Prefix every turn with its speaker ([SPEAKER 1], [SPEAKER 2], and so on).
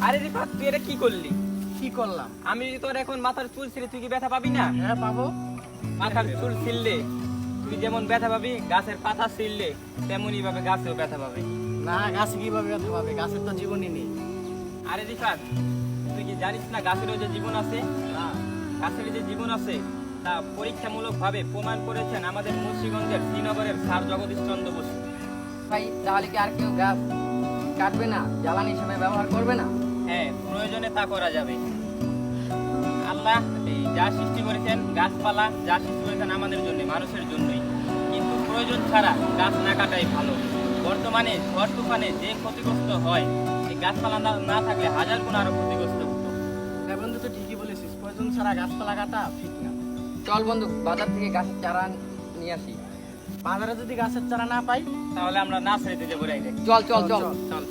[SPEAKER 1] আরে রিফাত, তুই এটা কি করলি?
[SPEAKER 2] কি করলাম?
[SPEAKER 1] আমি যদি তোর এখন মাথার চুল ছিঁড়ে, তুই কি ব্যথা পাবি না?
[SPEAKER 2] হ্যাঁ পাবো।
[SPEAKER 1] মাথার চুল ছিঁড়লে তুই যেমন ব্যথা পাবি, গাছের পাতা ছিঁড়লে তেমনই ভাবে গাছেও ব্যথা পাবে।
[SPEAKER 2] না, গাছে কিভাবে ব্যথা পাবে? গাছের তো জীবনই নেই।
[SPEAKER 1] আরে রিফাত, তুই কি জানিস না গাছেরও যে জীবন আছে?
[SPEAKER 2] না।
[SPEAKER 1] গাছের যে জীবন আছে তা পরীক্ষামূলক ভাবে প্রমাণ করেছেন আমাদের মুন্সিগঞ্জের শ্রীনগরের স্যার জগদীশ চন্দ্র বসু।
[SPEAKER 3] ভাই তাহলে কি আর কেউ গাছ কাটবে না, জ্বালানি হিসেবে ব্যবহার করবে না?
[SPEAKER 1] হ্যাঁ, প্রয়োজনে তা করা যাবে। আল্লাহ এই যা সৃষ্টি করেছেন, গাছপালা যা সৃষ্টি করেছেন আমাদের জন্য, মানুষের জন্যই, কিন্তু প্রয়োজন ছাড়া গাছ না কাটাই ভালো। বর্তমানে ঝড় তুফানে যে ক্ষতিগ্রস্ত হয়, এই গাছপালা না থাকলে হাজার গুণ আরো ক্ষতিগ্রস্ত হতো।
[SPEAKER 2] হ্যাঁ বন্ধু, তো ঠিকই বলেছিস, প্রয়োজন ছাড়া গাছপালা কাটা ঠিক না।
[SPEAKER 3] চল বন্ধু, বাজার থেকে গাছের চারা নিয়ে আসি।
[SPEAKER 2] বাজারে যদি গাছের চারা না পাই,
[SPEAKER 1] তাহলে আমরা না ছেড়ে যাবো।
[SPEAKER 3] চল চল চল।
[SPEAKER 1] চল।